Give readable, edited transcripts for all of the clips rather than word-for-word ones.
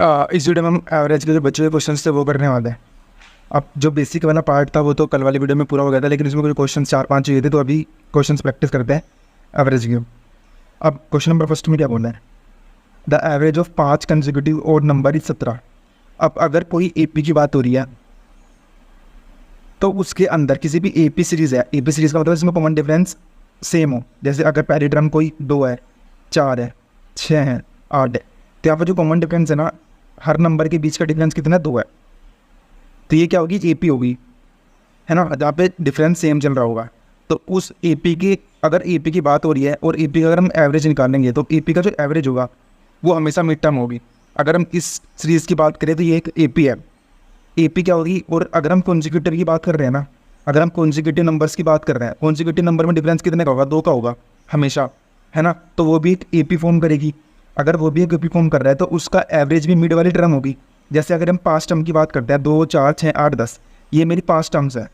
इस वीडियो में हम एवरेज के जो बचे हुए क्वेश्चन थे वो करने वाले हैं। अब जो बेसिक वाला पार्ट था वो तो कल वाली वीडियो में पूरा हो गया था, लेकिन इसमें कुछ क्वेश्चन 4-5 चाहिए थे, तो अभी क्वेश्चन प्रैक्टिस करते हैं एवरेज की। अब क्वेश्चन नंबर फर्स्ट में क्या बोलना है, the average of 5 consecutive odd number is 17। अब अगर कोई AP की बात हो रही है तो उसके अंदर किसी भी AP सीरीज़ है, AP सीरीज़ का मतलब इसमें कॉमन डिफरेंस सेम हो। जैसे अगर पहली टर्म कोई 2 है, 4 है, 6 है, 8 है, तो यहाँ पर जो कॉमन डिफरेंस है ना, हर नंबर के बीच का डिफरेंस कितना है, 2 है। तो ये क्या होगी, AP होगी, है ना, जहाँ पे डिफरेंस सेम चल रहा होगा। तो उस AP की, अगर AP की बात हो रही है और AP का अगर हम एवरेज निकालेंगे तो AP का जो एवरेज होगा वो हमेशा मिड टर्म होगी। अगर हम इस सीरीज़ की बात करें तो ये एक AP है, AP क्या होगी। और अगर हम कॉन्जिक्यूटिव की बात कर रहे हैं ना, अगर हम कॉन्जिक्यूटिव नंबर्स की बात कर रहे हैं, कॉन्जिक्यूटिव नंबर में डिफरेंस कितने का होगा, 2 का होगा हमेशा, है ना। तो वो भी एक AP फॉर्म करेगी। अगर वो भी एक AP फॉर्म कर रहा है तो उसका एवरेज भी मिड वाली टर्म होगी। जैसे अगर हम 5 टर्म की बात करते हैं, 2, 4, 6, 8, 10, ये मेरी 5 टर्म्स है।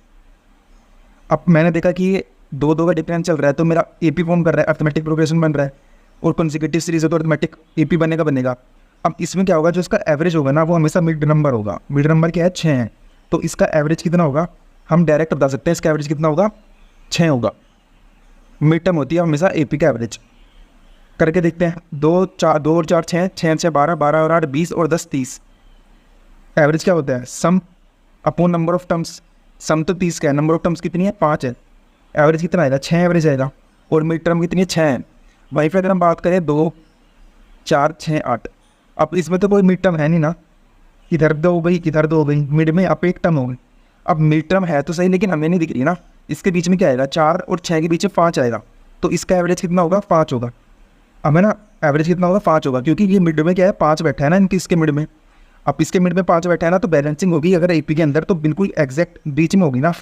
अब मैंने देखा कि ये 2-2 का डिफरेंस चल रहा है तो मेरा AP फॉर्म कर रहा है, अर्थमेटिक प्रोग्रेशन बन रहा है, और कॉन्जिक्यूटिव सीरीज है तो अर्थमेटिक AP बनेगा। अब इसमें क्या होगा, जो इसका एवरेज होगा ना वो हमेशा मिड नंबर होगा। मिड नंबर क्या है, 6 है, तो इसका एवरेज कितना होगा हम डायरेक्ट बता सकते हैं, इसका एवरेज कितना होगा, 6 होगा। मिड टर्म होती है हमेशा AP का एवरेज। करके देखते हैं, 2 और 4 6, 6 12, 12 और 8 20 और 10 30। एवरेज क्या होता है, sum upon number of terms. Sum तो 30 का है, नंबर ऑफ टर्म्स कितनी है, 5 है, एवरेज कितना आएगा, 6 एवरेज आएगा। और मिड टर्म कितनी है, 6 है। वहीं पर अगर हम बात करें 2, 4, 6, 8, अब इसमें तो कोई मिड टर्म है नहीं ना, इधर 2 हो गई, इधर 2 हो गई, मिड में आप एक टर्म हो गई। अब मिड टर्म है तो सही, लेकिन हमें नहीं दिख रही ना, इसके बीच में क्या आएगा, 4 और 6 के बीच में 5 आएगा, तो इसका एवरेज कितना होगा, 5 होगा। अब है ना, एवरेज कितना होगा, 5 होगा, क्योंकि ये मिड में क्या है, 5 बैठा है ना इनकी, इसके मिड में। अब इसके मिड में 5 बैठा है ना, तो बैलेंसिंग होगी अगर AP के अंदर तो बिल्कुल एग्जैक्ट बीच में होगी ना,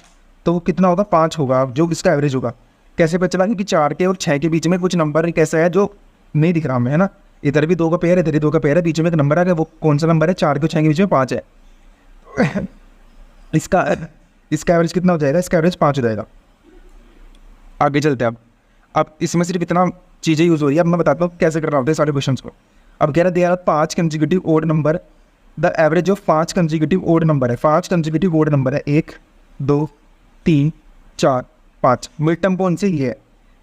तो वो कितना होगा, 5 होगा, जो इसका एवरेज होगा। कैसे पता चला, क्योंकि 4 के और 6 के बीच में कुछ नंबर कैसा है जो नहीं दिख रहा हमें, है ना। इधर भी 2 का पेयर है, इधर भी 2 का पेयर है, बीच में एक नंबर आ गया, वो कौन सा नंबर है, 4 के 6 के बीच में 5 है। इसका एवरेज कितना हो जाएगा, इसका एवरेज 5 हो जाएगा। आगे चलते हैं। अब इसमें सिर्फ इतना चीज़ें यूज़ हो रही है, अब मैं बताता हूँ कैसे करना होता है सारे क्वेश्चन को। अब कह रहा है दिया 5 consecutive odd number, the average of 5 consecutive odd number है। 5 कंसेक्यूटिव ओड नंबर है, 1, 2, 3, 4, 5। मिड टर्म कौन सी ये है,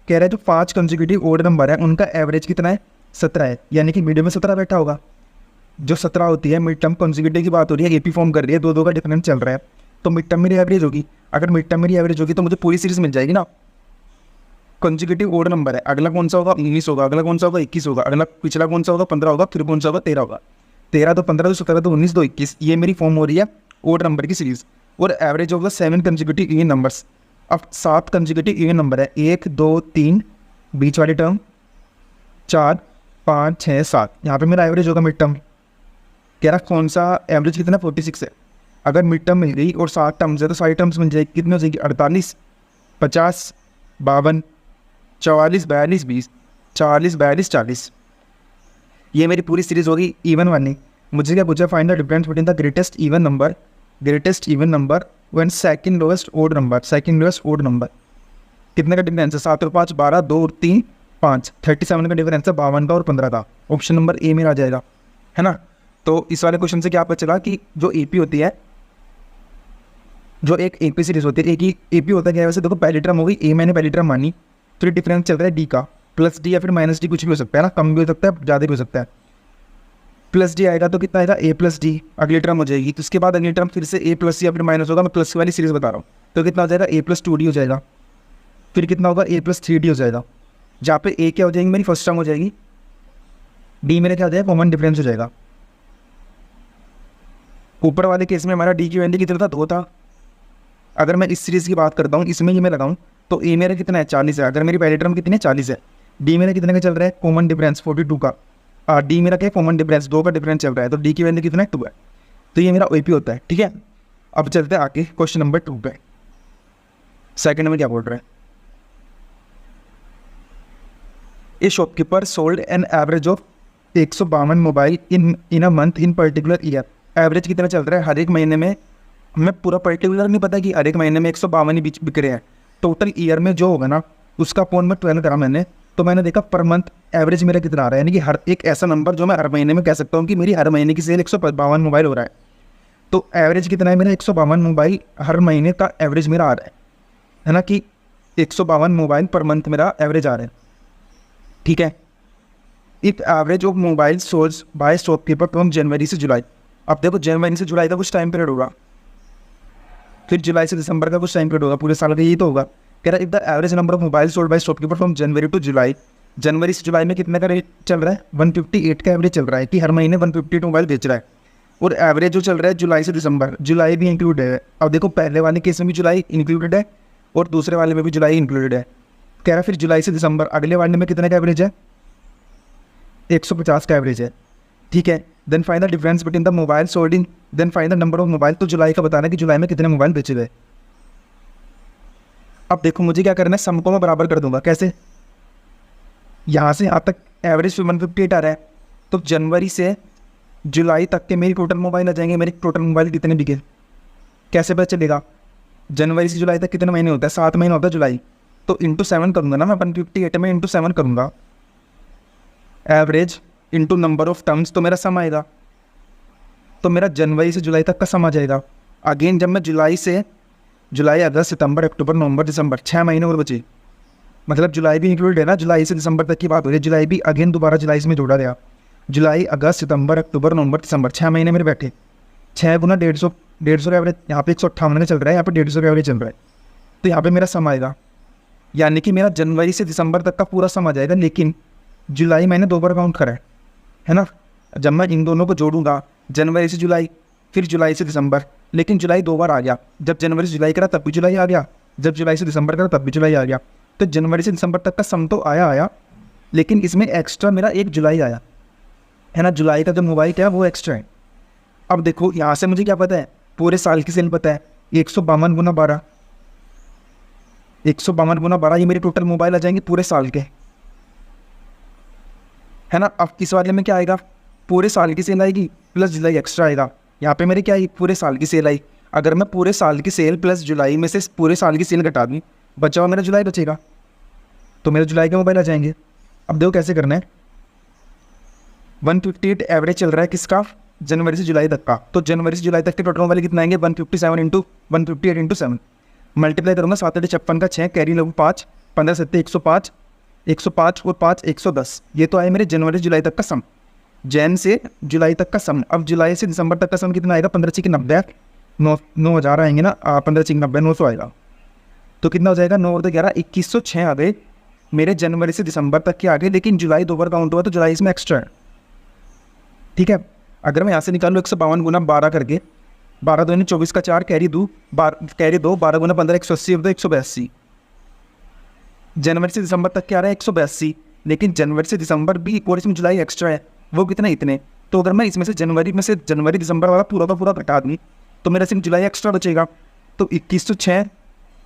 कह रहा है जो 5 कंसेक्यूटिव ओड नंबर है उनका एवरेज कितना है, 17 है, यानी कि मिड में 17 बैठा होगा। जो 17 होती है मिड टर्म, कंसेक्यूटिव की बात हो रही है, AP फॉर्म कर रही है, 2-2 का डिफरेंस चल रहा है, तो मिड टर्म मेरी एवरेज होगी। अगर मिड टर्म मेरी एवरेज होगी तो मुझे पूरी सीरीज मिल जाएगी ना। कंसेक्यूटिव ओड नंबर है, अगला कौन सा होगा, 19 होगा, अगला कौन सा होगा, 21 होगा, अगला पिछला कौन सा होगा, 15 होगा, फिर कौन सा होगा, 13 होगा। 13 तो 15 तो 17 तो 19 तो 21, ये मेरी फॉर्म हो रही है ओड नंबर की सीरीज। और average of the 7 consecutive even numbers. अब 7 कंसेक्यूटिव इवन नंबर है, 1, 2, 3 बीच वाली टर्म, 4, 5, 6, 7, यहाँ पे मेरा एवरेज होगा मिड टर्म। कह रहा कौन सा एवरेज कितना, 46 है। अगर मिड टर्म मिल गई और 7 टर्म्स है तो सारी टर्म्स मिल जाएगी, कितनी हो जाएगी, 48, 50, 52, 44, 42, 20, 40, 42, 40। ये मेरी पूरी सीरीज होगी इवन वाली। मुझे क्या पूछा, find the difference between the greatest even number when second lowest odd number. Second lowest odd number कितने का डिफरेंस है, 7 और 5, 12, 2 और 3, 5, 37 का डिफरेंस है, 52 का और 15 का। ऑप्शन नंबर A में आ जाएगा, है ना। तो इस वाले क्वेश्चन से क्या पता चला कि जो AP होती है, जो एक AP सीरीज होती है, एक ही AP होता है क्या, वैसे देखो पहली टर्म हो गई A, मैंने पहली टर्म मानी, तो डिफरेंस चल रहा है D का, प्लस D या फिर माइनस D, कुछ भी हो सकता है ना, कम भी हो सकता है, ज़्यादा भी हो सकता है। प्लस D आएगा तो कितना आएगा, A प्लस D, अगली टर्म हो जाएगी। तो उसके बाद अगली टर्म फिर से A प्लस या फिर माइनस होगा, मैं प्लस वाली सीरीज बता रहा हूँ, तो कितना हो जाएगा, A प्लस 2D हो जाएगा, फिर कितना होगा, A प्लस 3D हो जाएगा। जहाँ पे A क्या हो जाएगी, मेरी फर्स्ट टर्म हो जाएगी, D मेरे क्या हो जाएगा, कॉमन डिफरेंस हो जाएगा। ऊपर वाले केस में हमारा D की वैल्यू कितना था, 2 था। अगर मैं इस सीरीज़ की बात करता हूँ, इसमें ये मैं लगाऊँ तो A मेरा कितना है, 40 है। अगर मेरी पहली टर्म कितनी है, 40 है। D मेरा कितने का चल रहा है, कॉमन डिफरेंस 42 का। D मेरा क्या है, कॉमन डिफरेंस 2 का डिफरेंस चल रहा है, तो D की वैल्यू कितना है, 2 है। तो ये मेरा AP होता है, ठीक है। अब चलते हैं आगे क्वेश्चन नंबर 2 पे। सेकंड में क्या बोल रहा है, ए shopkeeper sold an average of 152 mobile in a month in particular year. Average कितना चल रहा है हर एक महीने में, हमें पूरा पर्टिकुलर नहीं पता कि हर एक महीने में 152 ही बिक रहे हैं। टोटल ईयर में जो होगा ना उसका अपॉन में 12 करा मैंने, तो मैंने देखा पर मंथ एवरेज मेरा कितना आ रहा है, यानी कि हर एक ऐसा नंबर जो मैं हर महीने में कह सकता हूँ कि मेरी हर महीने की सेल 152 मोबाइल हो रहा है। तो एवरेज कितना है मेरा, 152 मोबाइल हर महीने का एवरेज मेरा आ रहा है ना, कि 152 मोबाइल पर मंथ मेरा एवरेज आ रहा है। ठीक है, if average of mobile sold by shopkeeper from जनवरी से जुलाई। अब देखो जनवरी से जुलाई का कुछ टाइम पीरियड होगा, फिर जुलाई से दिसंबर का कुछ टाइम पीरियड होगा, पूरे साल का यही तो होगा। कह रहा है if the average number of mobile sold by shopkeeper from January to July, जनवरी से जुलाई में कितने का रेट चल रहा है, 158 का एवरेज चल रहा है, कि हर महीने 158 मोबाइल बेच रहा है। और एवरेज जो चल रहा है जुलाई से दिसंबर, जुलाई भी इंक्लूड है। अब देखो पहले वाले केस में भी जुलाई इंक्लूडेड है और दूसरे वाले में भी जुलाई इंक्लूडेड है। कह रहा है फिर जुलाई से दिसंबर अगले वाले में कितने का एवरेज है, 150 का एवरेज है। ठीक है, then find the difference between the mobile sold in, then find the number of mobile. तो जुलाई का बताना है कि जुलाई में कितने मोबाइल बेचे गए। अब देखो मुझे क्या करना है, सम को मैं बराबर कर दूंगा। कैसे, यहाँ से यहाँ तक एवरेज 158 आ रहा है, तो जनवरी से जुलाई तक के मेरी टोटल मोबाइल आ जाएंगे, मेरे टोटल मोबाइल कितने बिके। कैसे पता चलेगा, जनवरी से जुलाई तक कितने महीने होता है, 7 महीने होता है जुलाई, तो इंटू 7 करूँगा ना मैं, 158 में इंटू 7 करूँगा, average into number of terms, तो मेरा सम आएगा। तो मेरा जनवरी से जुलाई तक का सम आ जाएगा। अगेन जब मैं जुलाई अगस्त सितंबर अक्टूबर नवंबर दिसंबर 6 महीने और बचे, मतलब जुलाई भी इंक्लूड है ना, जुलाई से दिसंबर तक की बात हो रही है, जुलाई भी अगेन दोबारा जुलाई से में जोड़ा गया। जुलाई अगस्त सितंबर अक्टूबर नवंबर दिसंबर 6 महीने मेरे बैठे, 6 गुना 150 का एवरेज, यहाँ पे 158 का चल रहा है, यहाँ पे 150 का एवरेज चल रहा है। तो यहाँ पे मेरा सम आएगा, यानी कि मेरा जनवरी से दिसंबर तक का पूरा सम आ जाएगा। लेकिन जुलाई मैंने 2 बार काउंट करा है ना, जब मैं इन दोनों को जोड़ूंगा, जनवरी से जुलाई फिर जुलाई से दिसंबर, लेकिन जुलाई 2 बार आ गया। जब जनवरी से जुलाई करा तब भी जुलाई आ गया, जब जुलाई से दिसंबर करा तब भी जुलाई आ गया। तो जनवरी से दिसंबर तक का सम तो आया, लेकिन इसमें एक्स्ट्रा मेरा 1 जुलाई आया है ना, जुलाई का जो मोबाइल क्या है वो एक्स्ट्रा है। अब देखो यहाँ से मुझे क्या पता है, पूरे साल की सेल पता है, 152 गुना 12, 152 गुना 12 ये मेरे टोटल मोबाइल आ जाएंगे पूरे साल के, है ना। अब इस वाले में क्या आएगा, पूरे साल की सेल आएगी प्लस जुलाई एक्स्ट्रा आएगा। यहाँ पे मेरे क्या आई, पूरे साल की सेल आई। अगर मैं पूरे साल की सेल प्लस जुलाई में से पूरे साल की सेल घटा दूँ, बचा हुआ मेरा जुलाई बचेगा, तो मेरे जुलाई के मोबाइल आ जाएंगे। अब देखो कैसे करना है, 158 एवरेज चल रहा है किसका, जनवरी से जुलाई तक का, तो जनवरी से जुलाई तक के टोटल मोबाइल कितना आएंगे, 157 इंटू 158 इंटू 7 मल्टीप्लाई करूँगा, 7 56 का 6 कैरी लगू 5, 15 7 105, 105 और 5 110। ये तो आए मेरे जनवरी से जुलाई तक का सम, जैन से जुलाई तक का सम। अब जुलाई से दिसंबर तक का सम कितना आएगा, 15 6 90, 9,000 आएंगे ना, 15 6 90 900 आएगा। तो कितना हो जाएगा, 9 और 11 2106 आ गए मेरे जनवरी से दिसंबर तक के आ गए। लेकिन जुलाई 2 बार काउंट हुआ, तो जुलाई इसमें एक्स्ट्रा है। ठीक है, अगर मैं यहाँ से निकालूँ 152 गुना 12 करके, 12 2 24 का 4 कैरी 2 12 गुना 15 180 182। जनवरी से दिसंबर तक क्या आ रहा है, 182, लेकिन जनवरी से दिसंबर भी और इसमें जुलाई एक्स्ट्रा है, वो कितने इतने। तो अगर मैं इसमें से जनवरी दिसंबर वाला पूरा का पूरा घटा दूँ, तो मेरा सिर्फ जुलाई एक्स्ट्रा बचेगा। तो 2106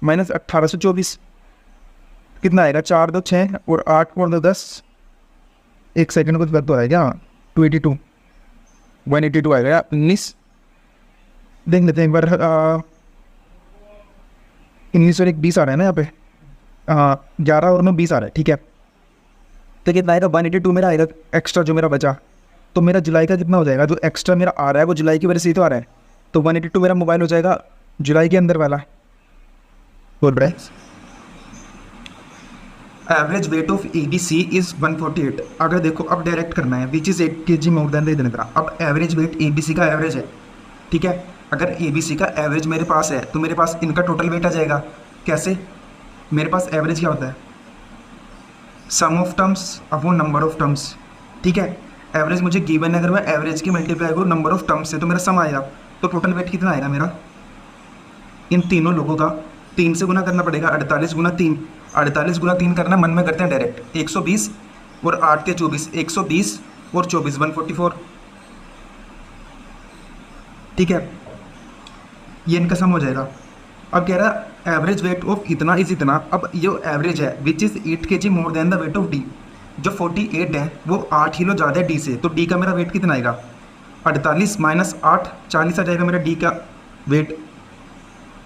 माइनस 1824 कितना आएगा, 4 2 6 और 8 और 2 10, एक सेकंड कुछ तो आएगा, 282 182 आएगा, 19 देख लेते हैं एक बार। 19 और 1 20 आ रहा है ना यहाँ पे, 11 और 9 20 आ रहा है। ठीक है, तो कितना आएगा, 182 मेरा आएगा एक्स्ट्रा जो मेरा बचा। तो मेरा जुलाई का कितना हो जाएगा, जो एक्स्ट्रा मेरा आ रहा है वो जुलाई की वजह से ही तो आ रहा है, तो 182 मेरा मोबाइल हो जाएगा जुलाई के अंदर वाला। बोल रहे average weight of ABC is 148। अगर देखो अब डायरेक्ट करना है, which is 8 kg more than the इतना। अब एवरेज वेट ABC का एवरेज है, ठीक है। अगर ABC का एवरेज मेरे पास है, तो मेरे पास इनका टोटल वेट आ जाएगा। कैसे, मेरे पास एवरेज क्या होता है, sum of terms upon number of terms. ठीक है, एवरेज मुझे गिवन है, अगर मैं एवरेज की मल्टीप्लाई करूँ नंबर ऑफ टर्म्स से, तो मेरा सम आएगा। तो टोटल वेट कितना आएगा मेरा, इन तीनों लोगों का 3 से गुना करना पड़ेगा, 48 गुना 3, 48 गुना 3 करना मन में करते हैं डायरेक्ट, 120 और 8 के 24, 120 और 24 144। ठीक है, ये इनका सम हो जाएगा। अब कह रहा एवरेज वेट ऑफ इतना इज इतना। अब ये एवरेज है which is 8 kg more than the weight of D. जो 48 है वो 8 किलो ज़्यादा है डी से, तो डी का मेरा वेट कितना आएगा, 48 माइनस 8 40 आ जाएगा मेरा डी का वेट।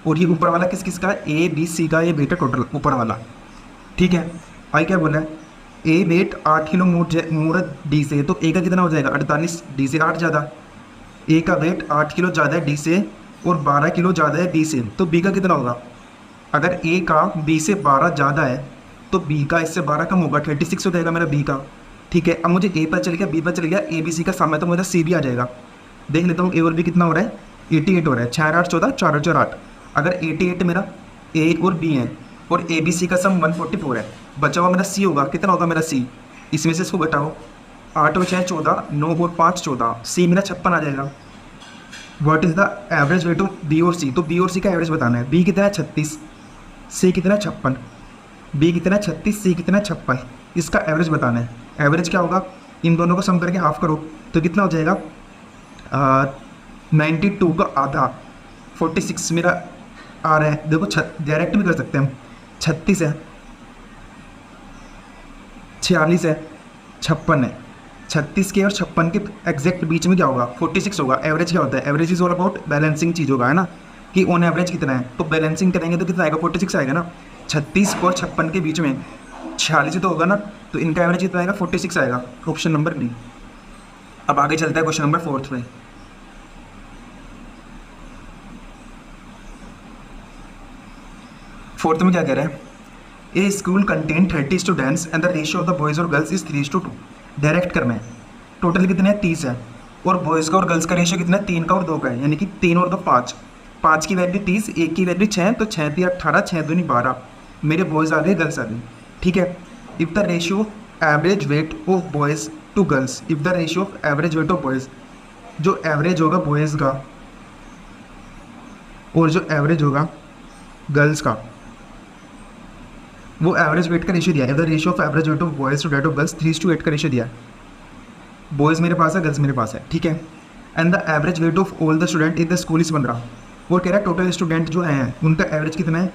और ये ऊपर वाला किस किस का है, A B C का ये वेट है टोटल ऊपर वाला। ठीक है, आई क्या बोला है, ए वेट 8 किलो मोर डी से, तो ए का कितना हो जाएगा 48, डी से 8 ज़्यादा। ए का वेट 8 किलो ज़्यादा है डी से और 12 किलो ज़्यादा है बी से, तो बी का कितना होगा? अगर ए का बी से 12 ज़्यादा है तो बी का इससे 12 कम होगा, 36 हो जाएगा मेरा बी का। ठीक है, अब मुझे ए पर चल गया, बी पर चल गया, ए बी सी का सामने तो मुझे सी भी आ जाएगा। देख लेता हूँ ए और बी कितना हो रहा है, 88 हो रहा है, 6 8 14, 4 4 8। अगर 88 मेरा ए और बी है और ए बी सी का सम 144 है, बचा हुआ मेरा सी होगा, कितना होगा मेरा सी? इसमें से इसको घटाओ, 8 और 6 14, 9 और 5 14, सी मेरा 56 आ जाएगा। What is the average weight of B और सी? तो बी और सी का एवरेज बताना है। बी कितना है 36, सी कितना है 56, बी कितना है 36, सी कितना है 56, इसका एवरेज बताना है। एवरेज क्या होगा? इन दोनों को सम करके हाफ करो तो कितना हो जाएगा? 92 का आधा, 46 मेरा आ रहा है। देखो डायरेक्ट भी कर सकते हैं हम, 36 है, 46 है, 56 है। 36 के और 56 के एग्जैक्ट बीच में क्या होगा? 46 होगा। एवरेज क्या होता है? Average is all about balancing चीज़ होगा, है ना, कि ऑन एवरेज कितना है, तो बैलेंसिंग करेंगे तो कितना आएगा? 46 आएगा ना। 36 और 56 के बीच में 46 तो होगा ना, तो इनका एवरेज कितना आएगा? 46 आएगा। Option number B. अब आगे चलता है क्वेश्चन नंबर 4 में। फोर्थ में क्या कह रहा है? A school contain 30 students and the ratio of the boys और गर्ल्स इज 3:2। डायरेक्ट करना है। टोटल कितने हैं? 30 है, और बॉयज़ का और गर्ल्स का रेशियो कितना है? 3 का और 2 का है, यानी कि 3 और 2 5। 5 की वैल्यू 30, 1 की वैल्यू 6, तो 6 3 18, 6 दूनी 12। मेरे बॉयज़ आ गए, गर्ल्स आ गई। ठीक है, if the ratio average weight of boys to girls, if the ratio of average weight of boys, जो एवरेज होगा बॉयज़ का और जो एवरेज होगा गर्ल्स का, वो एवरेज वेट का रेशियो दिया है। The ratio of average weight of boys to date of girls 3:8 का रेशियो दिया है। बॉयज़ मेरे पास है, गर्ल्स मेरे पास है। ठीक है, and the average weight of all the student in the school is 15। वो कह रहा है टोटल स्टूडेंट जो हैं उनका एवरेज कितना है?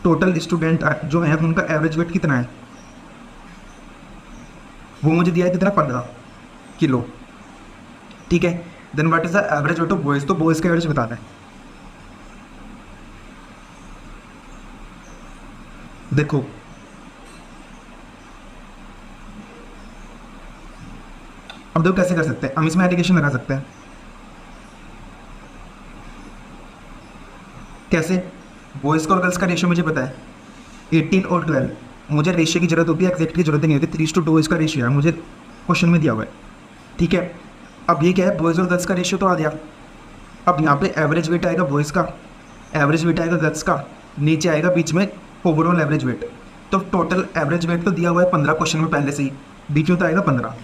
टोटल स्टूडेंट जो हैं उनका एवरेज वेट कितना है? वो मुझे दिया है कितना? 15 किलो। ठीक है, then what is the average weight of boys? तो बॉयज़ का एवरेज बताना है। देखो अब देखो कैसे कर सकते हैं हम, इसमें एलिगेशन लगा सकते हैं। कैसे? बॉयज़ का और गर्ल्स का रेशियो मुझे पता है 18 और 12। मुझे रेशियो की जरूरत होती है, एग्जैक्ट की जरूरत नहीं होती। 3:2 इसका रेशियो है, मुझे क्वेश्चन में दिया हुआ है। ठीक है, अब ये क्या है? बॉयज़ और गर्ल्स का रेशियो तो आ गया। अब यहाँ पे एवरेज वेट आएगा बॉयज़ का, एवरेज वेट आएगा गर्ल्स का, नीचे आएगा बीच में ओवरऑल एवरेज वेट। तो टोटल एवरेज वेट तो दिया हुआ है 15 क्वेश्चन में पहले से ही, बीच में तो आएगा 15।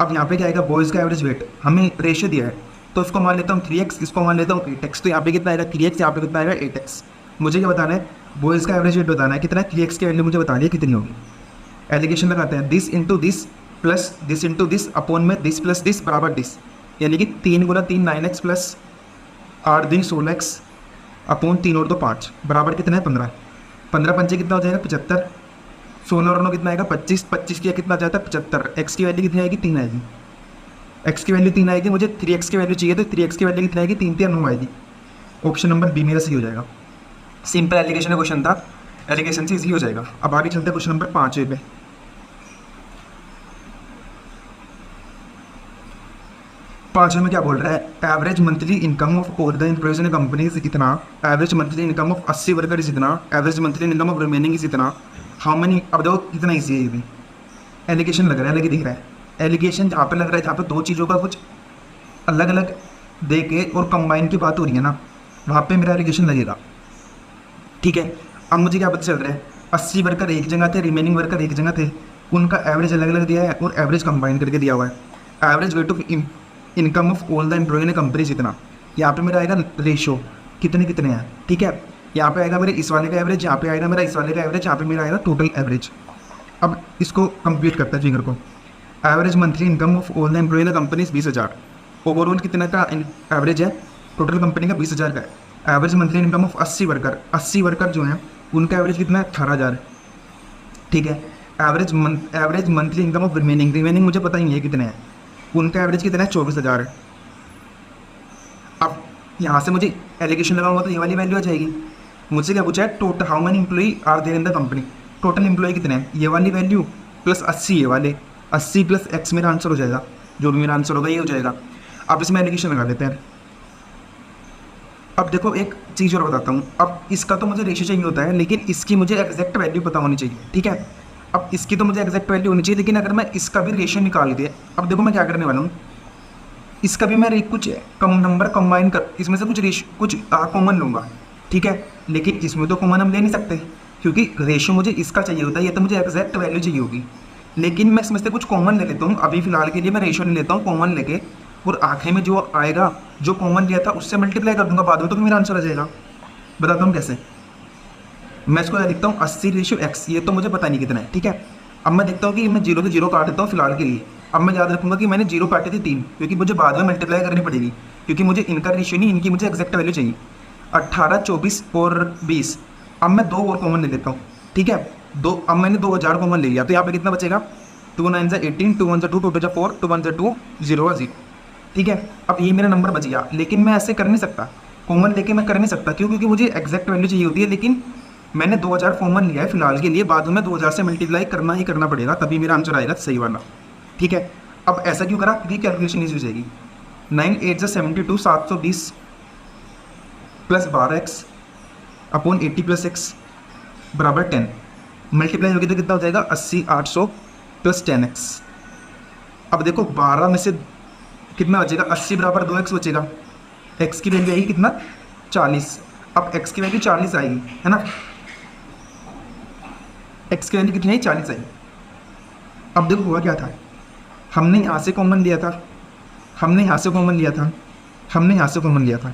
अब यहाँ पे क्या आएगा? बॉयज़ का एवरेज वेट, हमें रेशियो दिया है, तो इसको मान लेता हूँ 3x, इसको मान लेता हूँ 8x। तो यहाँ पे कितना आएगा? 3x, यहाँ पे कितना आएगा? 8x। मुझे क्या बताना है? बॉयज़ का एवरेज वेट बताना है कितना है। 3x की वैल्यू मुझे बतानी है कितनी होगी। एलिगेशन लगाते हैं, this into this plus this into this upon में दिस प्लस दिस बराबर दिस, यानी कि 3 गुना 3 9x प्लस 8 दिन 16x अपॉन 3 और 2 5 बराबर कितना है? 15। 15 पंचे कितना हो जाएगा? 75। 16 और 9 कितना आएगा? 25। 25 किया कितना जाता है? 75। एक्स की वैल्यू कितनी आएगी? 3 आएगी। एक्स की वैल्यू 3 आएगी, मुझे 3x की वैल्यू चाहिए, तो 3x की वैल्यू कितनी आएगी? 3 3 9 आएगी। ऑप्शन नंबर बी मेरा सही हो जाएगा। सिंपल एलिगेशन का क्वेश्चन था, एलिगेशन से इजी हो जाएगा। अब आगे चलते हैं क्वेश्चन नंबर 5 पे। पाँचवें में क्या बोल रहा है? Average monthly income of all the employees in companies इतना, average monthly income of 80 worker is इतना, average monthly income of remaining is इतना, हाउ मेनी। अब देखो कितना ईजी है ये भी। एलिगेशन लग रहा है, लेकिन दिख रहा है एलिगेशन जहाँ पे लग रहा है, जहाँ पे दो चीज़ों का कुछ अलग अलग दे के और कंबाइन की बात हो रही है ना, वहाँ पे मेरा एलिगेशन लगेगा। ठीक है, अब मुझे क्या पता चल रहा है? 80 वर्कर एक जगह थे, रिमेनिंग वर्कर एक जगह थे, उनका एवरेज अलग अलग दिया है और एवरेज कंबाइन करके दिया हुआ है। Average weight of income of all the employ in companies इतना, यहाँ पे मेरा आएगा रेशो कितने कितने हैं। ठीक है, यहाँ पे आएगा मेरे इस वाले का एवरेज, यहाँ पे आएगा मेरा इस वाले का एवरेज, यहाँ पे मेरा आएगा टोटल एवरेज। अब इसको कंप्लीट करता है फिगर को। Average monthly income of all the employ in companies 20,000। Overall कितना का एवरेज है? टोटल कंपनी का 20,000 का है। Average monthly income of 80 worker, 80 worker जो हैं उनका एवरेज कितना है? 18,000। ठीक है, average monthly income of remaining मुझे पता ही नहीं है कितने हैं, उनका एवरेज कितना है? 24,000 है। अब यहाँ से मुझे एलिगेशन लगाऊंगा तो ये वाली वैल्यू आ जाएगी। मुझसे क्या पूछा है? Total how many employee are there in the company, total employ कितने हैं, ये वाली वैल्यू प्लस 80 ये वाले, 80 प्लस x मेरा आंसर हो जाएगा, जो भी मेरा आंसर होगा ये हो जाएगा। अब इसमें एलिगेशन लगा देते हैं। अब देखो एक चीज़ और बताता हूँ, अब इसका तो मुझे रेशियो चाहिए होता है, लेकिन इसकी मुझे एग्जैक्ट वैल्यू पता होनी चाहिए, ठीक है। अब इसकी तो मुझे एग्जैक्ट वैल्यू होनी चाहिए, लेकिन अगर मैं इसका भी रेशियो निकाल दिया, अब देखो मैं क्या करने वाला हूँ, इसका भी मैं कुछ कम नंबर कंबाइन कर, इसमें से कुछ कॉमन लूँगा, ठीक है। लेकिन इसमें तो कॉमन हम ले नहीं सकते, क्योंकि रेशियो मुझे इसका चाहिए होता है, ये तो मुझे एग्जैक्ट वैल्यू चाहिए होगी। लेकिन मैं इसमें से कुछ कॉमन ले लेता हूँ, अभी फिलहाल के लिए मैं रेशियो ले लेता हूँ कॉमन लेके, और आखिर में जो आएगा, जो कॉमन लिया था उससे मल्टीप्लाई कर दूंगा बाद में, तो मेरा आंसर आ जाएगा। बताता हूँ कैसे। मैं इसको लिखता हूँ 80/x, ये तो मुझे पता नहीं कितना है, ठीक है। अब मैं देखता हूँ कि मैं 0 से 0 काट देता हूँ फिलहाल के लिए। अब मैं याद रखूँगा कि मैंने 0 काटे थे 3, क्योंकि मुझे बाद में मल्टीप्लाई करनी पड़ेगी, क्योंकि मुझे इनका रेशियो नहीं, इनकी मुझे एग्जैक्ट वैल्यू चाहिए। 18, 24 और 20। अब मैं 2 और कॉमन ले लेता हूँ, ठीक है। अब मैंने 2000 कॉमन ले लिया, तो यहाँ पे कितना बचेगा, 2 9 18, 2 1 2, 2 2 4, 2 1 2, 0 0, ठीक है। अब ये मेरा नंबर बच गया, लेकिन मैं ऐसे कर नहीं सकता, कॉमन लेके मैं कर नहीं सकता, क्यों, क्योंकि मुझे एग्जैक्ट वैल्यू चाहिए होती है। लेकिन मैंने 2000 कॉमन लिया है फिलहाल के लिए, बाद में 2000 से मल्टीप्लाई करना ही करना पड़ेगा, तभी मेरा आंसर आएगा सही वाला, ठीक है। अब ऐसा क्यों करा, क्योंकि कैलकुलेशन इजी हो जाएगी। 9 8 72, 720 plus 12x upon 80 plus x बराबर 10, मल्टीप्लाई होगी तो कितना हो जाएगा, 80 800 प्लस 10x। अब देखो 12 में से कितना बचेगा, 80 बराबर 2x बचेगा, x की वैल्यू आएगी कितना, 40। अब x की वैल्यू 40 आएगी, है ना, x की वैल्यू कितनी आई, 40 आई। अब देखो हुआ क्या था, हमने यहाँ से कॉमन लिया था, हमने यहाँ से कॉमन लिया था, हमने यहाँ से कॉमन लिया था,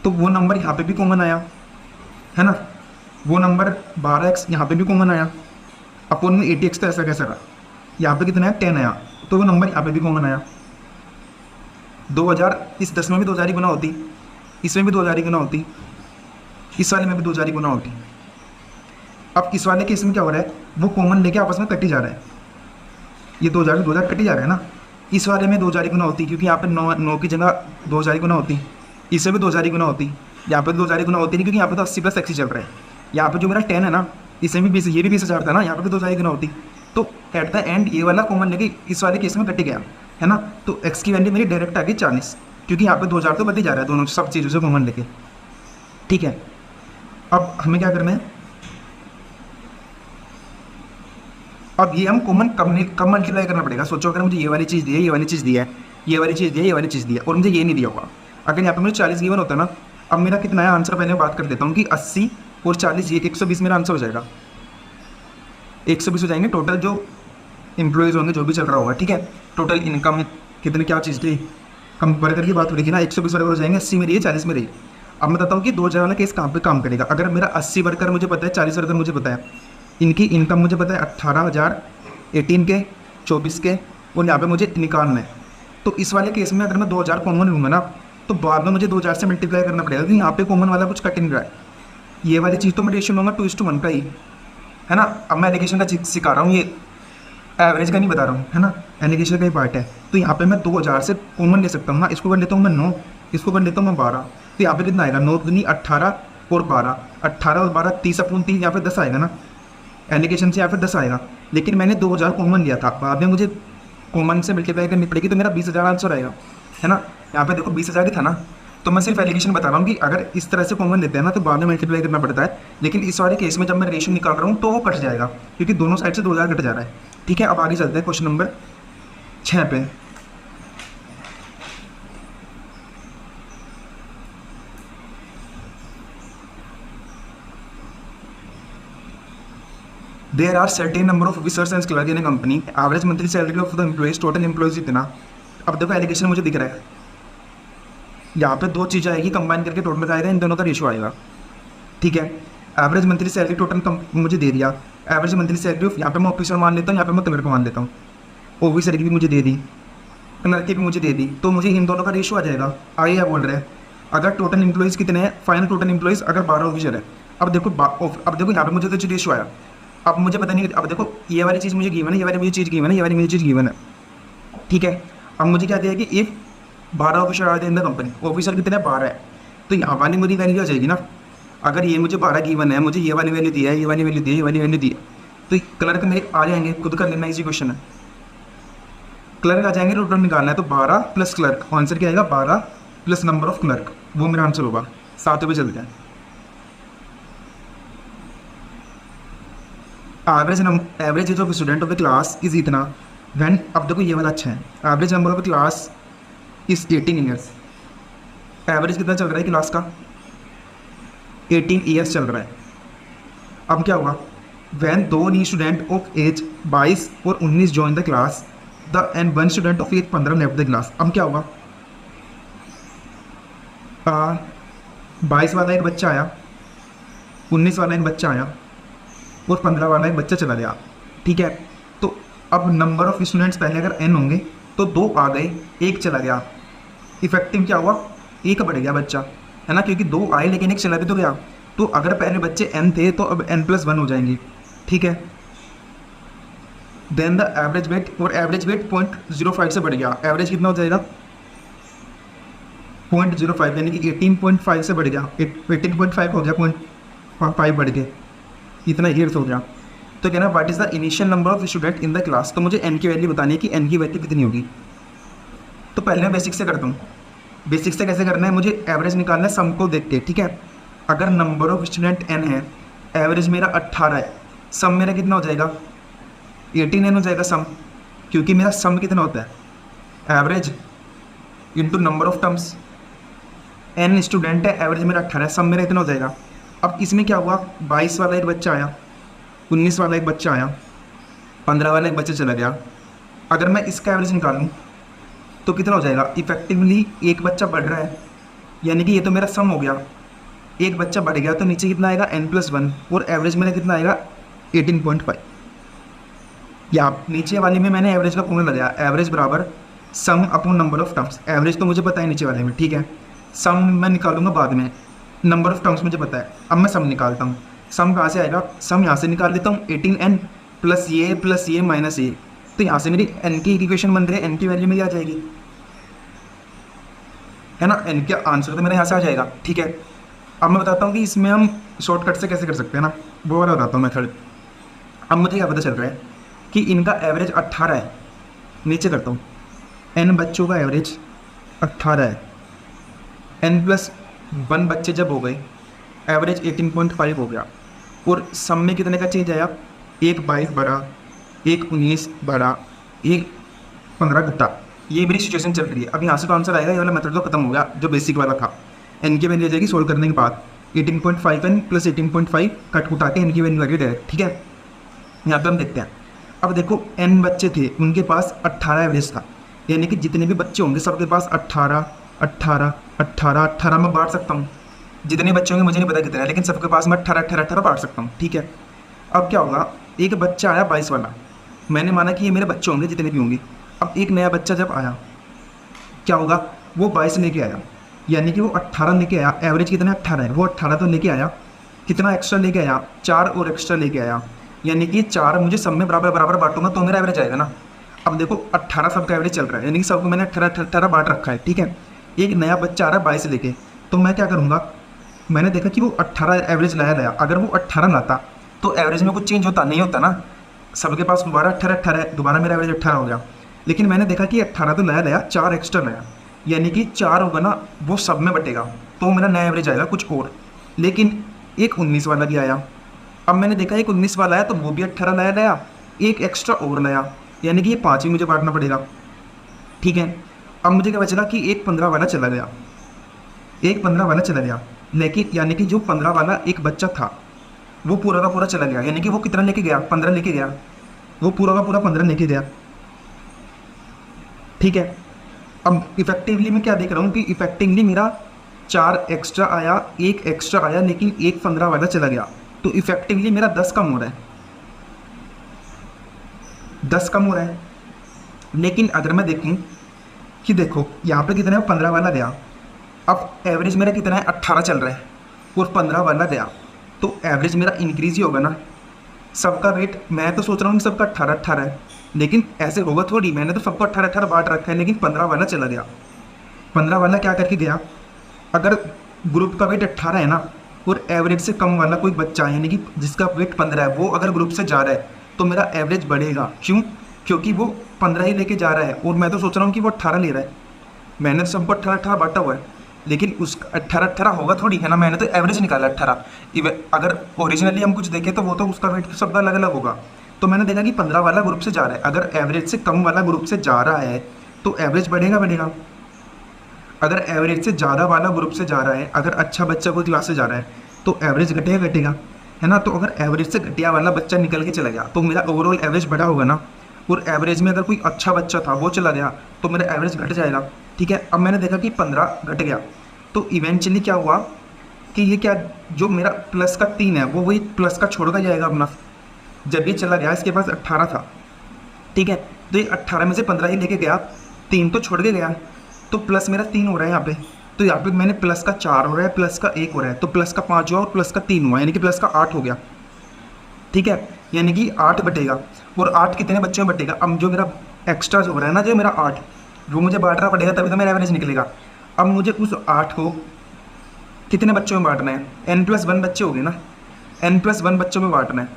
तो वो नंबर यहाँ पे भी कॉमन आया, है ना, वो नंबर 12x यहाँ पे भी कॉमन आया, अपोन में 80x, तो ऐसा कैसा रहा, यहाँ पे कितना है 10 आया, तो वो नंबर यहाँ पे भी कॉमन आया। 2000, इस 10 में भी 2000 ही गुना होती, इसमें भी 2000 ही गुना होती, इस वाले में भी 2000 ही गुना होती। अब इस वाले केस में क्या हो रहा है, वो कॉमन लेके आपस में कटी जा रहा है, ये 2000 कटी जा रहा है ना। इस वाले में 2000 ही गुना होती, क्योंकि यहाँ पे 9 की जगह 2000 ही गुना होती, इससे भी 2000 ही गुना होती, यहाँ पे 2000 ही गुना होती नहीं, क्योंकि यहाँ पे तो 80 प्लस x ही चल रहा है। यहाँ पे जो मेरा 10 है ना, इसमें भी 20, ये भी 20,000 था ना, यहाँ पे भी 2000 ही गुना होती, तो एट द एंड ये वाला कॉमन लेके इस वाले केस में कट गया, है ना। तो x की वैल्यू मेरी डायरेक्ट आ गई 40, क्योंकि यहाँ पे 2000 तो बढ़ती जा रहा है दोनों सब चीज़ों से कॉमन लेके, ठीक है। अब हमें क्या करना है, अब ये हम कॉमन कम मल्टीप्लाई करना पड़ेगा। सोचो अगर मुझे ये वाली चीज़ दी है, ये वाली चीज़ दी है, ये वाली चीज़ दी है, ये वाली चीज़ दी है, और मुझे ये नहीं दिया होगा, अगर यहाँ पे मुझे 40 गिवन होता है ना। अब मेरा कितना है आंसर, पहले बात कर देता हूँ कि 80 और 40, ये 120 मेरा आंसर हो जाएगा, 120 हो जाएंगे टोटल जो एम्प्लॉयज़ होंगे, जो भी चल रहा होगा, ठीक है। टोटल इनकम कितनी क्या चीज़ थी, कंपेरेटर की बात हो रही थी ना, 120 वर्कर हो जाएंगे, 80 में रही है, 40 में रही। अब मैं बताता हूँ कि 2000 वाला केस कहाँ पे काम करेगा। अगर मेरा 80 वर्कर मुझे पता है, 40 वर्कर मुझे पता है, इनकी इनकम मुझे पता है 18,000, 18 के, 24 के, और यहाँ पे मुझे निकालना है, तो इस वाले केस में अगर मैं 2000 कॉमन लूँगा ना, तो बाद में मुझे 2000 से मल्टीप्लाई करना पड़ेगा, क्योंकि यहाँ पे कॉमन वाला कुछ कट नहीं रहा है। ये वाली चीज़ तो मैं रेशियो लूँगा 2:1 का ही, है ना। अब मैं एलिगेशन का सिखा रहा हूँ, ये एवरेज का नहीं बता रहा हूँ, है ना, एलिगेशन का ही पार्ट है। तो यहाँ पे मैं 2000 से कॉमन ले सकता हूँ ना, इसको कर लेता हूँ मैं 9, इसको कर लेता हूँ मैं 12, तो यहाँ पे कितना आएगा, 9 दूनी 18 और 12, 18 और 12 30/3, यहाँ पे 10 आएगा ना, एलिगेशन से यहाँ पे 10 आएगा। लेकिन मैंने 2000 कॉमन लिया था, बाद में मुझे कॉमन से मल्टीप्लाई करनी पड़ेगी, तो मेरा 20,000 आंसर आएगा, है ना। यहाँ पे देखो 20,000 ही था ना, तो मैं सिर्फ एलिगेशन बता रहा हूँ कि अगर इस तरह से कॉमन लेते हैं ना, तो बाद में मल्टीप्लाई करना पड़ता है। लेकिन इस वाले केस में जब मैं रेशियो निकाल रहा हूँ तो वो कट जाएगा, क्योंकि दोनों साइड से 2000 कट जा रहा है, ठीक है। अब आगे चलते हैं क्वेश्चन नंबर 6 पे। There are certain number of officers and clerks in a company. Average monthly salary of the employees, total employees इतना। अब देखो एलिगेशन मुझे दिख रहा है, यहाँ पे दो चीज़ें आएगी, कंबाइन करके टोटल आएगा, इन दोनों का रेशियो आएगा, ठीक है। एवरेज मंथली सैलरी टोटल मुझे दे दिया, एवरेज मंथली सैलरी ऑफ, यहाँ पे मैं ऑफिसर मान लेता हूँ, यहाँ पे मैं क्लर्क मान लेता हूँ, ऑफिसर की भी मुझे दे दी, क्लर्क की भी मुझे दे दी, तो मुझे इन दोनों का रेशियो आ जाएगा। आगे क्या बोल रहे हैं, अगर टोटल एम्प्लॉइज़ कितने हैं, फाइनल टोटल एम्प्लॉइज़ अगर 12 ऑफिसर है। अब देखो यहाँ पे मुझे तो रेशियो आया, अब मुझे पता नहीं, अब देखो ये वाली चीज़ मुझे गिवन है, ये वाली मुझे चीज़ गिवन है, ये वाली मुझे चीज़ गिवन है, ठीक है। अब मुझे क्या दिया कि if 12 officer are in the company, officer कितने हैं, 12 है, तो यहाँ वाली मेरी वैल्यू आ जाएगी ना, अगर ये मुझे 12 गिवन है, मुझे ये वाली वैल्यू दी है, ये वाली वैल्यू दी है, ये वाली वैल्यू दी है, तो क्लर्क मेरे आ जाएंगे, खुद कर लेना, इजी क्वेश्चन है। क्लर्क आ जाएंगे, टोटल निकालना है, तो 12 प्लस क्लर्क, आंसर क्या आएगा 12 प्लस नंबर ऑफ क्लर्क, वो मेरा आंसर होगा। 7 पे चलते हैं। Average of student of the class is इतना वैन, अब देखो ये वाला अच्छा है, average number of class is 18 years. Average कितना चल रहा है क्लास का, 18 ईयर्स चल रहा है। अब क्या हुआ, when 2 new student of age 22 और 19 join the class the and 1 student of age 15 left the class. अब क्या हुआ, 22 वाला एक बच्चा आया, 19 वाला एक बच्चा आया और 15 वाला एक बच्चा चला गया, ठीक है। तो अब नंबर ऑफ स्टूडेंट्स पहले अगर n होंगे तो 2 आ गए, 1 चला गया, इफेक्टिव क्या हुआ, 1 बढ़ गया बच्चा, है ना, क्योंकि 2 आए लेकिन 1 चला भी तो गया। तो अगर पहले बच्चे n थे तो अब n+1 हो जाएंगे, ठीक है। देन द एवरेज वेट, और एवरेज वेट 0.05 से बढ़ गया, एवरेज कितना हो जाएगा 0.05, यानी कि 18.5 से बढ़ गया, 18.5 हो गया, 0.5 बढ़ गए, इतना ईयर्स हो गया। तो कहना what is the initial number of student in the class, तो मुझे n की वैल्यू बतानी है कि n की वैल्यू कितनी होगी। तो पहले मैं बेसिक से करता हूँ। बेसिक से कैसे करना है, मुझे एवरेज निकालना है सम को देख के, ठीक है। अगर नंबर ऑफ स्टूडेंट n है, एवरेज मेरा 18 है, सम मेरा कितना हो जाएगा 18n हो जाएगा सम, क्योंकि मेरा सम कितना होता है average into number of terms. n student है, एवरेज मेरा 18 है, सम मेरा इतना हो जाएगा। अब इसमें क्या हुआ, 22 वाला एक बच्चा आया, 19 वाला एक बच्चा आया, 15 वाला एक बच्चा चला गया। अगर मैं इसका एवरेज निकालूं तो कितना हो जाएगा, इफेक्टिवली एक बच्चा बढ़ रहा है, यानी कि ये तो मेरा सम हो गया, एक बच्चा बढ़ गया, तो नीचे कितना आएगा n+1, और एवरेज मेरा कितना आएगा 18.5। या नीचे वाले में मैंने एवरेज का फॉर्मूला लगाया, एवरेज बराबर सम upon number of terms. Average तो मुझे पता है नीचे वाले में, ठीक है, सम मैं निकालूंगा बाद में, नंबर ऑफ टर्म्स मुझे पता है। अब मैं सम निकालता हूँ, सम कहाँ से आएगा, सम यहाँ से निकाल लेता हूँ, 18n प्लस ये माइनस ये, तो यहाँ से मेरी n की इक्वेशन बन रही है, n की वैल्यू मेरी आ जाएगी, है ना, n का आंसर तो मेरा यहाँ से आ जाएगा, ठीक है। अब मैं बताता हूँ कि इसमें हम शॉर्टकट से कैसे कर सकते हैं ना, वो वाला बताता हूँ मेथड। अब मुझे क्या पता चल रहा है कि इनका एवरेज 18 है, नीचे करता हूँ, n बच्चों का एवरेज 18 है, n+1 बच्चे जब हो गए, एवरेज 18.5 हो गया, और सम में कितने का चेंज आया, एक 22 बढ़ा, एक 19 बढ़ा, एक 15 घटा, ये मेरी सिचुएशन चल रही है। अब यहाँ से तो आंसर आएगा, ये वाला मेथड तो खत्म हो गया जो बेसिक वाला था। n की वैल्यू आ जाएगी सोल्व करने के बाद, 18.5n प्लस 18.5 कट उठा के n की वैल्यू आ गई डायरेक्ट, ठीक है। यहाँ पे हम देखते हैं, अब देखो n बच्चे थे, उनके पास 18 एवरेज था, यानी कि जितने भी बच्चे होंगे सबके पास 18 18 18 18 में बांट सकता हूँ। जितने बच्चे होंगे मुझे नहीं पता कितना है, लेकिन सबके पास मैं 18 18 18 बांट सकता हूँ, ठीक है। अब क्या होगा, एक बच्चा आया 22 वाला, मैंने माना कि ये मेरे बच्चे होंगे जितने भी होंगे। अब एक नया बच्चा जब आया, क्या होगा, वो 22 लेके आया, यानी कि वो 18 लेके आया, एवरेज कितना 18 है, वो 18 तो लेके आया, कितना एक्स्ट्रा लेके आया, 4 और एक्स्ट्रा लेके आया, यानी कि 4 मुझे सब में बराबर बराबर बांटूंगा तो मेरा एवरेज आएगा ना। अब देखो 18 सबका एवरेज चल रहा है, यानी कि सबको मैंने 18 18 बांट रखा है, ठीक है। एक नया बच्चा आ रहा है 22 लेके, तो मैं क्या करूँगा, मैंने देखा कि वो 18 एवरेज लाया, अगर वो 18 लाता तो एवरेज में कुछ चेंज होता नहीं होता ना, सबके पास दोबारा 18 18 है, दोबारा मेरा एवरेज 18 हो गया। लेकिन मैंने देखा कि 18 तो लाया 4 एक्स्ट्रा लाया, यानी कि 4 होगा ना, वो सब में बटेगा, तो मेरा नया एवरेज आएगा कुछ और। लेकिन एक 19 वाला भी आया, अब मैंने देखा एक 19 वाला आया तो वो भी 18 लाया, एक एक्स्ट्रा और लाया, यानी कि ये 5 ही मुझे बांटना पड़ेगा, ठीक है। अब मुझे क्या बचला कि एक 15 वाला चला गया, एक 15 वाला चला गया, लेकिन यानी कि जो 15 वाला एक बच्चा था वो पूरा का पूरा चला गया, यानी कि वो कितना लेके गया, 15 लेके गया, वो पूरा का पूरा 15 लेके गया, ठीक है। अब इफेक्टिवली मैं क्या देख रहा हूँ कि इफेक्टिवली मेरा 4 एक्स्ट्रा आया, एक एक्स्ट्रा आया, लेकिन एक 15 वाला चला गया, तो इफेक्टिवली मेरा 10 कम हो रहा है, 10 कम हो रहा है। लेकिन अगर मैं देखूँ कि देखो यहाँ पे कितना है, 15 वाला गया, अब एवरेज मेरा कितना है 18 चल रहा है, और 15 वाला गया, तो एवरेज मेरा इंक्रीज ही होगा ना। सबका वेट मैं तो सोच रहा हूँ कि सबका 18 18 है, लेकिन ऐसे होगा थोड़ी, मैंने तो सबको 18 18 बांट रखा है, लेकिन 15 वाला चला गया। 15 वाला क्या करके गया, अगर ग्रुप का वेट 18 है ना, और एवरेज से कम वाला कोई बच्चा यानी कि जिसका वेट 15 है वो अगर ग्रुप से जा रहा है तो मेरा एवरेज बढ़ेगा। क्यों? क्योंकि वो 15 ही लेके जा रहा है और मैं तो सोच रहा हूँ कि वो 18 ले रहा है। मैंने तो सबको 18 बांटा हुआ है, लेकिन उस 18 होगा थोड़ी, है ना। मैंने तो एवरेज निकाला 18। अगर ओरिजिनली हम कुछ देखें तो वो तो उसका वेट सबका अलग अलग होगा। तो मैंने देखा कि 15 वाला ग्रुप से जा रहा है, अगर एवरेज से कम वाला ग्रुप से जा रहा है तो एवरेज बढ़ेगा। अगर एवरेज से ज़्यादा वाला ग्रुप से जा रहा है, अगर अच्छा बच्चा कोई क्लास से जा रहा है तो एवरेज घटेगा, है ना। तो अगर एवरेज से घटिया वाला बच्चा निकल के चला गया तो मेरा ओवरऑल एवरेज बढ़ा होगा ना। और एवरेज में अगर कोई अच्छा बच्चा था वो चला गया तो मेरा एवरेज घट जाएगा। ठीक है, अब मैंने देखा कि 15 घट गया तो इवेंचुअली क्या हुआ कि ये क्या, जो मेरा प्लस का 3 है वो वही प्लस का छोड़ कर जाएगा अपना। जब ये चला गया इसके पास 18 था, ठीक है, तो ये 18 में से 15 ही लेके गया, 3 तो छोड़ के गया, तो प्लस मेरा 3 हो रहा है यहाँ पे। तो यहाँ पे मैंने प्लस का 4 हो रहा है, प्लस का 1 हो रहा है, तो प्लस का 5 हुआ और प्लस का 3 हुआ, यानी कि प्लस का 8 हो गया। ठीक है, यानी कि 8 बटेगा। और 8 कितने बच्चों में बटेगा? अब जो मेरा एक्स्ट्रा जो हो रहा है ना, जो मेरा 8 वो मुझे बांटना पड़ेगा तभी तो मेरा एवरेज निकलेगा। अब मुझे उस 8 को कितने बच्चों में बांटना है? n+1 बच्चे हो गए ना, n+1 बच्चों में बांटना है।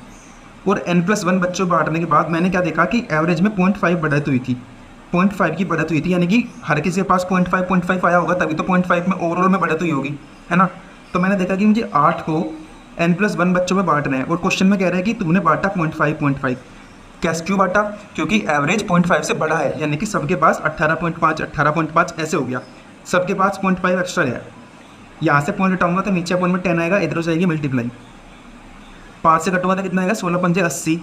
और n+1 बच्चों बांटने के बाद मैंने क्या देखा कि एवरेज में 0.5 बढ़त हुई थी, 0.5 की बढ़त हुई थी, यानी कि हर किसी के पास 0.5 आया होगा तभी तो 0.5 में ओवरऑल में बढ़त हुई होगी, है ना। तो मैंने देखा कि मुझे 8 को n+1 बच्चों में बांटना है और क्वेश्चन में कह रहा है कि तुमने बांटा 0.5। कैसे, क्यों बांटा? क्योंकि एवरेज 0.5 से बड़ा है, यानी कि सबके पास 18.5 ऐसे हो गया, सबके पास 0.5 एक्स्ट्रा है। यहाँ से पॉइंट हटाऊंगा तो नीचे पॉइंट में 10 आएगा, इधर हो जाएगी मल्टीप्लाई, 5 से कटूंगा तो कितना आएगा? 16 पंजे 80।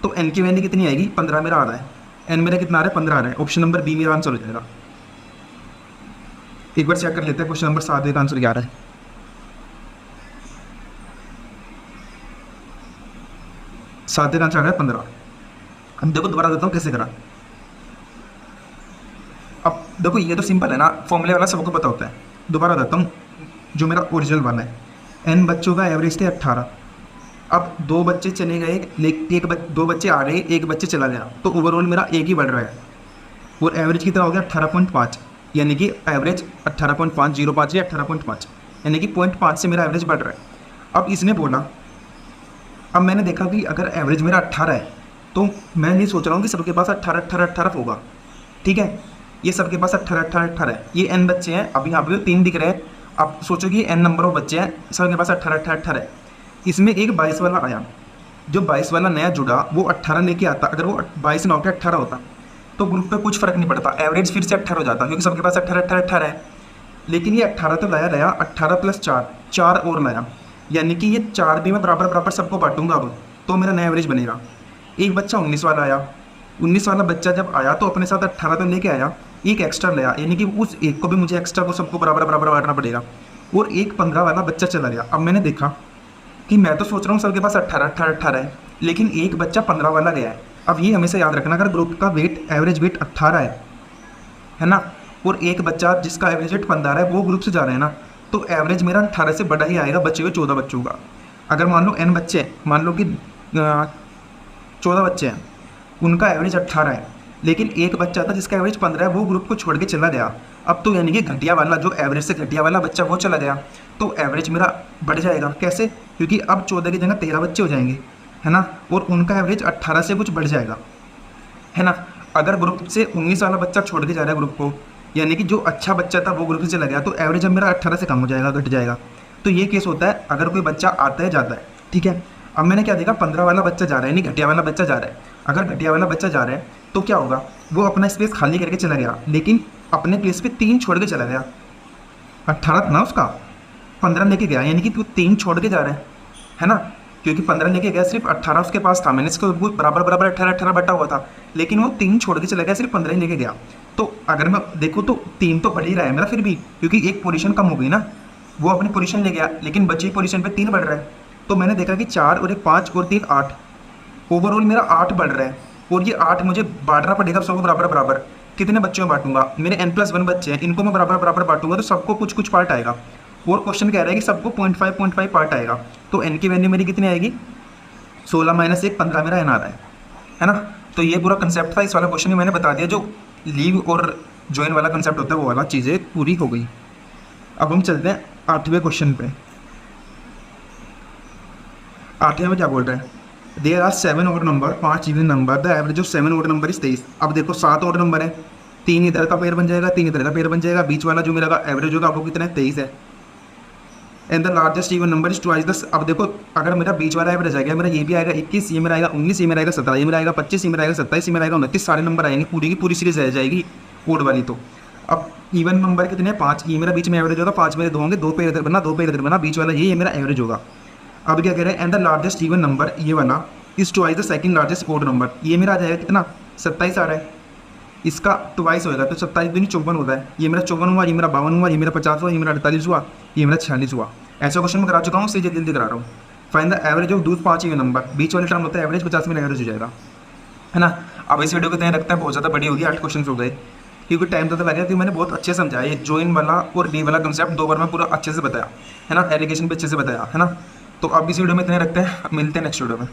तो n की वैल्यू कितनी आएगी? 15 मेरा आ रहा है, n मेरा कितना आ रहा है? 15 आ रहा है। ऑप्शन नंबर बी मेरा आंसर हो जाएगा। एक बार चेक कर लेते हैं क्वेश्चन नंबर 7 का आंसर क्या आ रहा है। 7 का आंसर आ रहा है 15। हम देखो दोबारा देता हूँ कैसे करा। अब देखो ये तो सिंपल है ना, फॉर्मूले वाला सबको पता होता है। दोबारा देता हूँ जो मेरा ओरिजिनल वाला है, n बच्चों का एवरेज थे 18। अब 2 बच्चे चले गए, 2 बच्चे आ रहे, 1 बच्चे चला गया, तो ओवरऑल मेरा 1 ही बढ़ रहा है। और एवरेज कितना हो गया? 18.5, यानी कि एवरेज 18.505 या 18.5, यानी कि 0.5 से मेरा एवरेज बढ़ रहा है। अब इसने बोला, अब मैंने देखा कि अगर एवरेज मेरा 18 है तो मैं ये सोच रहा हूँ कि सबके पास 18 होगा। ठीक है, ये सबके पास 18 है, ये n बच्चे हैं, अभी यहाँ पे 3 दिख रहे हैं। आप सोचो कि n नंबर ऑफ बच्चे हैं, सबके पास 18 है। इसमें एक 22 वाला आया, जो 22 वाला नया जुड़ा वो 18 लेके आता। अगर वो 22 ना होकर 18 होता तो ग्रुप पे कुछ फर्क नहीं पड़ता, एवरेज फिर से 18 हो जाता, क्योंकि सबके पास 18 है। लेकिन ये 18 तो लाया 18 + 4 और लाया, यानी कि ये 4 भी मैं बराबर सबको बांटूंगा अब, तो मेरा नया एवरेज बनेगा। एक बच्चा 19 वाला आया, 19 वाला बच्चा जब आया तो अपने साथ 18 तो लेके आया, एक एक्स्ट्रा लाया, यानी कि उस एक को भी मुझे एक्स्ट्रा को सबको बराबर बांटना पड़ेगा। और एक 15 वाला बच्चा चला गया। अब मैंने देखा कि मैं तो सोच रहा हूँ सबके पास 18 है, लेकिन एक बच्चा 15 वाला गया है। अब ये हमेशा याद रखना, अगर ग्रुप का वेट एवरेज वेट 18 है ना, और एक बच्चा जिसका एवरेज वेट 15 है वो ग्रुप से जा रहे हैं ना, तो एवरेज मेरा 18 से बड़ा ही आएगा बचे हुए 14 बच्चों का। अगर मान लो n बच्चे हैं, मान लो कि 14 बच्चे हैं, उनका एवरेज 18 है, लेकिन एक बच्चा था जिसका एवरेज 15 है वो ग्रुप को छोड़ के चला गया। अब तो यानी कि घटिया वाला, जो एवरेज से घटिया वाला बच्चा वो चला गया, तो एवरेज मेरा बढ़ जाएगा। कैसे? क्योंकि अब 14 की जगह 13 बच्चे हो जाएंगे, है ना, और उनका एवरेज 18 से कुछ बढ़ जाएगा, है ना। अगर ग्रुप से 19 वाला बच्चा छोड़ के जा रहा है ग्रुप को, यानी कि जो अच्छा बच्चा था वो ग्रुप से चला गया, तो एवरेज अब मेरा 18 से कम हो जाएगा, घट जाएगा। तो ये केस होता है अगर कोई बच्चा आता है जाता है। ठीक है, अब मैंने क्या देखा, 15 वाला बच्चा जा रहा है, यानी घटिया वाला बच्चा जा रहा है। अगर घटिया वाला बच्चा जा रहा है तो क्या होगा, वो अपना स्पेस खाली करके चला गया, लेकिन अपने प्लेस पे 3 छोड़ के चला गया। 18 था ना उसका, 15 लेके गया, यानी कि तू 3 छोड़ के जा रहा है ना, क्योंकि 15 लेके गया, सिर्फ 18 उसके पास था, मैंने इसको बराबर 18 बटा हुआ था, लेकिन वो 3 छोड़ के चला गया, सिर्फ 15 ही लेके गया। तो अगर मैं देखूँ तो 3 तो बढ़ ही रहा है मेरा फिर भी, क्योंकि एक पोजीशन कम हो गई ना, वो अपनी पोजीशन ले गया, लेकिन बची पोजीशन पे 3 बढ़ रहा है। तो मैंने देखा कि 4 और 1 5 और 3 8, ओवरऑल मेरा 8 बढ़ रहा है, और ये 8 मुझे बांटना पड़ेगा सबको बराबर। कितने बच्चों में बांटूंगा? मेरे n+1 बच्चे हैं, इनको मैं बराबर बांटूंगा तो सबको कुछ पार्ट आएगा। और क्वेश्चन कह रहा है कि सबको 0.5 पार्ट आएगा, तो n की वैल्यू मेरी कितनी आएगी? 16 - 1 15 मेरा n आ रहा है ना। तो ये पूरा कंसेप्ट था इस वाला क्वेश्चन में, मैंने बता दिया। जो लीव और ज्वाइन वाला कंसेप्ट होता है वो वाला चीज़ें पूरी हो गई। अब हम चलते हैं 8वें क्वेश्चन पे। 8वें में क्या बोल रहा है, there are 7 odd number, 5 even number, the average of 7 odd number is 23। अब देखो 7 ऑड नंबर है, 3 इधर का पेयर बन जाएगा, 3 इधर का पेयर बन जाएगा, बीच वाला जो मेरा एवरेज होगा वो कितना है, 23 है। And the largest even number is twice the, अब देखो अगर मेरा बीच वाला एवरेज आ गया, मेरा ये भी आएगा 21, ये मेरा आएगा 19, ये मेरा आएगा 17, ये मेरा आएगा 25, ये मेरा आएगा 27, ये मेरा आएगा 29, सारे नंबर आएंगे, पूरी की पूरी सीरीज रह जाएगी कोड वाली। तो अब इवन नंबर कितने हैं, 5, ये मेरा बीच में एवरेज होगा, 5 मेरे 2 होंगे, 2 पेयर इधर बना, 2 पेयर इधर बना, बीच वाला ये मेरा एवरेज होगा। अब क्या कह रहे हैं, and the largest even number ये वाला is twice the second largest odd number, ये मेरा आ जाएगा कितना, 27 आ रहा है, इसका ट्वाइस होएगा तो 27 दूनी 54 होता है, ये मेरा 54 हुआ, ये मेरा 52 हुआ, ये मेरा 50 हुआ, ये मेरा 48 हुआ, ये मेरा 46 हुआ। ऐसा क्वेश्चन मैं करा चुका हूँ, जल्दी जल्दी करा रहा हूँ। फाइंड द एवरेज ऑफ दूस 5 इवन नंबर, बीच वाले टर्म होता है एवरेज, 50 में एवरेज हो जाएगा, है ना। अब इस वीडियो को ध्यान रखता है, बहुत ज़्यादा बड़ी होगी, 8 क्वेश्चन हो गए, क्योंकि टाइम तो लगा क्योंकि मैंने बहुत अच्छे से समझाया, ये जॉइन वाला और डी वाला कंसेप्ट 2 बार में पूरा अच्छे से बताया, है ना, एलिगेशन पे अच्छे से बताया, है ना। तो अब इस वीडियो में इतने रखते हैं, मिलते हैं नेक्स्ट वीडियो में।